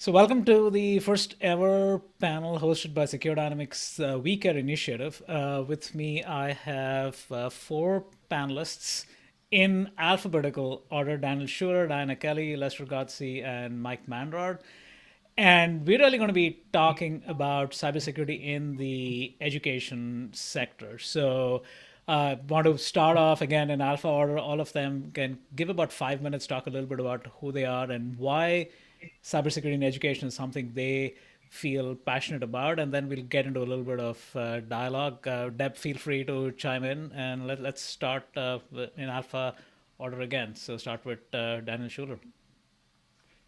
So welcome to the first ever panel hosted by SecureDynamics WeCare initiative. With me, I have four panelists in alphabetical order: Daniel Schuler, Diana Kelley, Lester Godsey, and Mike Manrod. And we're really going to be talking about cybersecurity in the education sector. So want to start off again in alpha order. All of them can give about 5 minutes, talk a little bit about who they are and why cybersecurity in education is something they feel passionate about, and then we'll get into a little bit of dialogue. Deb, feel free to chime in, and let's start in alpha order again. So start with Daniel Schuler.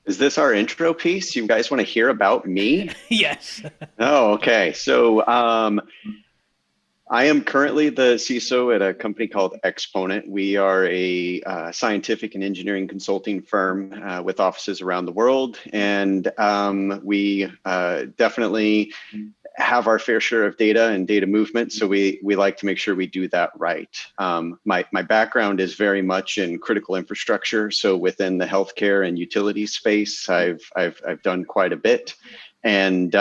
Is this our intro piece? You guys want to hear about me? Yes. Oh, okay. So I am currently the CISO at a company called Exponent. We are a scientific and engineering consulting firm with offices around the world. And we definitely have our fair share of data and data movement. So we like to make sure we do that right. My background is very much in critical infrastructure. So within the healthcare and utility space, I've done quite a bit. And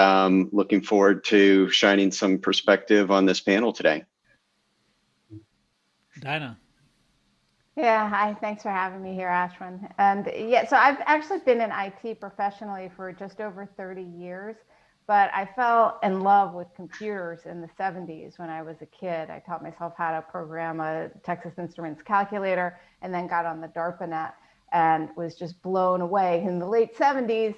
looking forward to shining some perspective on this panel today. Dinah. Yeah, hi, thanks for having me here, Ashwin. And yeah, so I've actually been in IT professionally for just over 30 years, but I fell in love with computers in the 70s when I was a kid. I taught myself how to program a Texas Instruments calculator and then got on the DARPANET and was just blown away. In the late 70s,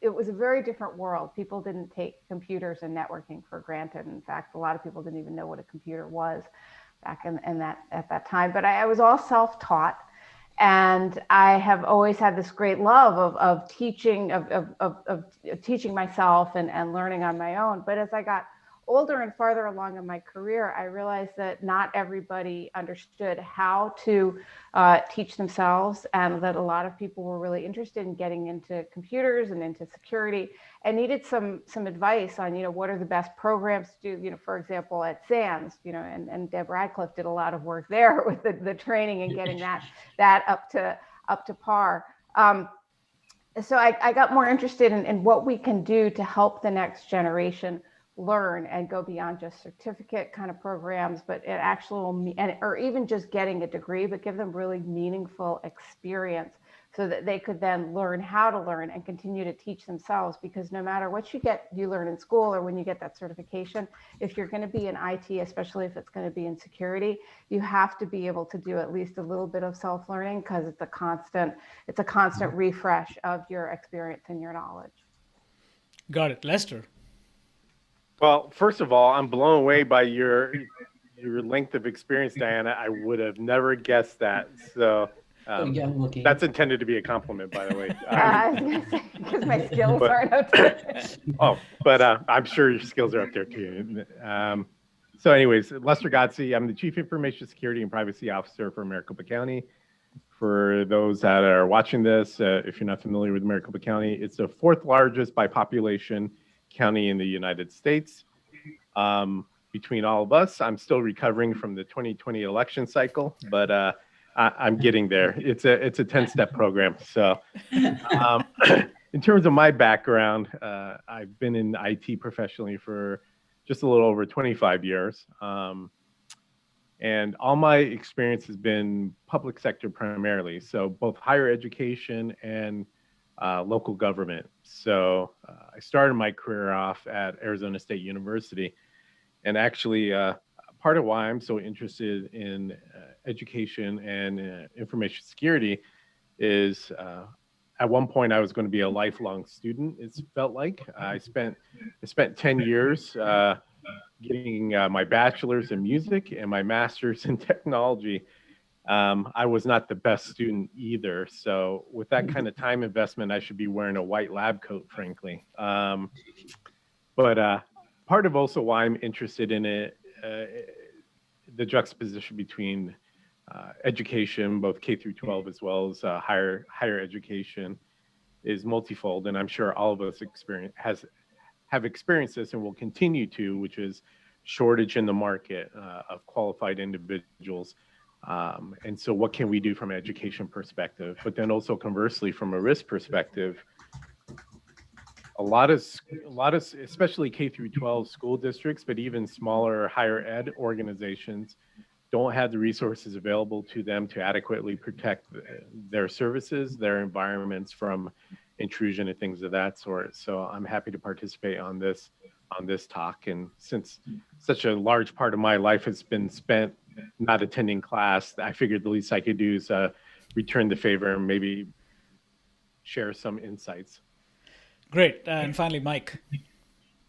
it was a very different world. People didn't take computers and networking for granted. In fact, a lot of people didn't even know what a computer was back at that time. But I was all self-taught, and I have always had this great love of teaching, of teaching myself and learning on my own. But as I got older and farther along in my career, I realized that not everybody understood how to teach themselves, and that a lot of people were really interested in getting into computers and into security and needed some advice on, what are the best programs to do, for example, at SANS, and Deb Radcliff did a lot of work there with the training and getting that up to par. So I got more interested in what we can do to help the next generation learn and go beyond just certificate kind of programs, but it actually, or even just getting a degree, but give them really meaningful experience so that they could then learn how to learn and continue to teach themselves. Because no matter what you learn in school or when you get that certification, if you're going to be in IT, especially if it's going to be in security, you have to be able to do at least a little bit of self-learning, because it's a constant refresh of your experience and your knowledge. Got it. Lester. Well, first of all, I'm blown away by your length of experience, Diana. I would have never guessed that. So that's intended to be a compliment, by the way. I was going to say, because my skills aren't up to but I'm sure your skills are up there too. So anyways, Lester Godsey, I'm the Chief Information Security and Privacy Officer for Maricopa County. For those that are watching this, if you're not familiar with Maricopa County, it's the fourth largest by population county in the United States. Between all of us, I'm still recovering from the 2020 election cycle, but I'm getting there. It's a 10-step program. So in terms of my background, I've been in IT professionally for just a little over 25 years. And all my experience has been public sector primarily. So both higher education and local government. So I started my career off at Arizona State University. And actually, part of why I'm so interested in education and information security is at one point I was going to be a lifelong student. It's felt like I spent 10 years getting my bachelor's in music and my master's in technology. I was not the best student either. So with that kind of time investment, I should be wearing a white lab coat, frankly. But part of also why I'm interested in it, the juxtaposition between education, both K through 12 as well as higher education, is multifold. And I'm sure all of us have experienced this and will continue to, which is shortage in the market of qualified individuals. And so what can we do from an education perspective? But then also conversely, from a risk perspective, a lot of, especially K through 12 school districts, but even smaller higher ed organizations don't have the resources available to them to adequately protect their services, their environments from intrusion and things of that sort. So I'm happy to participate on this talk. And since such a large part of my life has been spent not attending class, I figured the least I could do is return the favor and maybe share some insights. Great. And finally, Mike.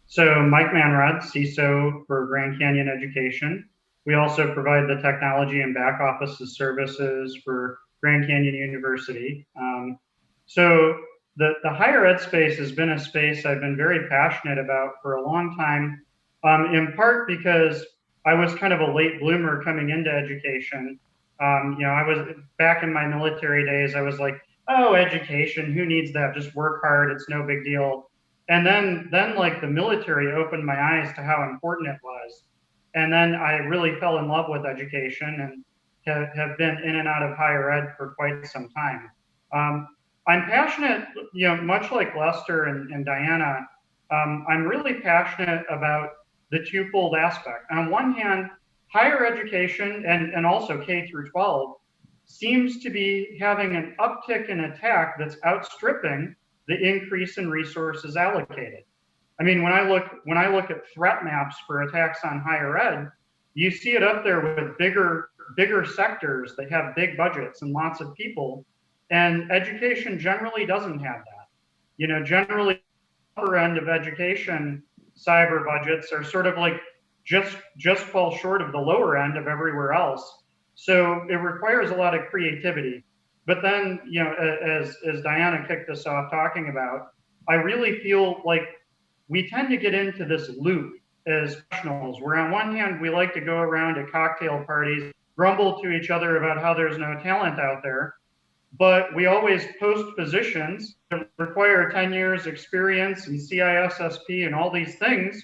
So Mike Manrod, CISO for Grand Canyon Education. We also provide the technology and back office services for Grand Canyon University. So the higher ed space has been a space I've been very passionate about for a long time, in part because I was kind of a late bloomer coming into education. I was back in my military days, I was like, oh, education, who needs that? Just work hard, it's no big deal. And then like the military opened my eyes to how important it was. And then I really fell in love with education and have been in and out of higher ed for quite some time. I'm passionate, much like Lester and Diana, I'm really passionate about the twofold aspect. On one hand, higher education and also K through 12 seems to be having an uptick in attack that's outstripping the increase in resources allocated. I mean, when I look at threat maps for attacks on higher ed, you see it up there with bigger sectors that have big budgets and lots of people. And education generally doesn't have that. Generally, the upper end of education cyber budgets are sort of like just fall short of the lower end of everywhere else. So it requires a lot of creativity. But then, as Diana kicked us off talking about, I really feel like we tend to get into this loop as professionals, where on one hand, we like to go around at cocktail parties, grumble to each other about how there's no talent out there, but we always post positions that require 10 years experience and CISSP and all these things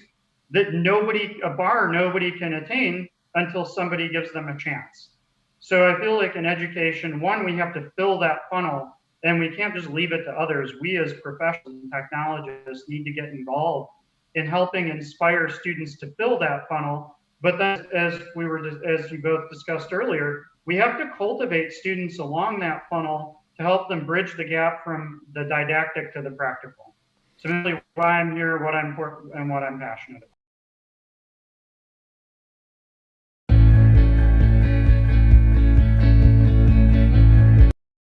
that nobody can attain until somebody gives them a chance. So I feel like in education, one, we have to fill that funnel, and we can't just leave it to others. We as professionals and technologists need to get involved in helping inspire students to fill that funnel. But then, as you both discussed earlier, we have to cultivate students along that funnel to help them bridge the gap from the didactic to the practical. So really why I'm here, what I'm passionate about.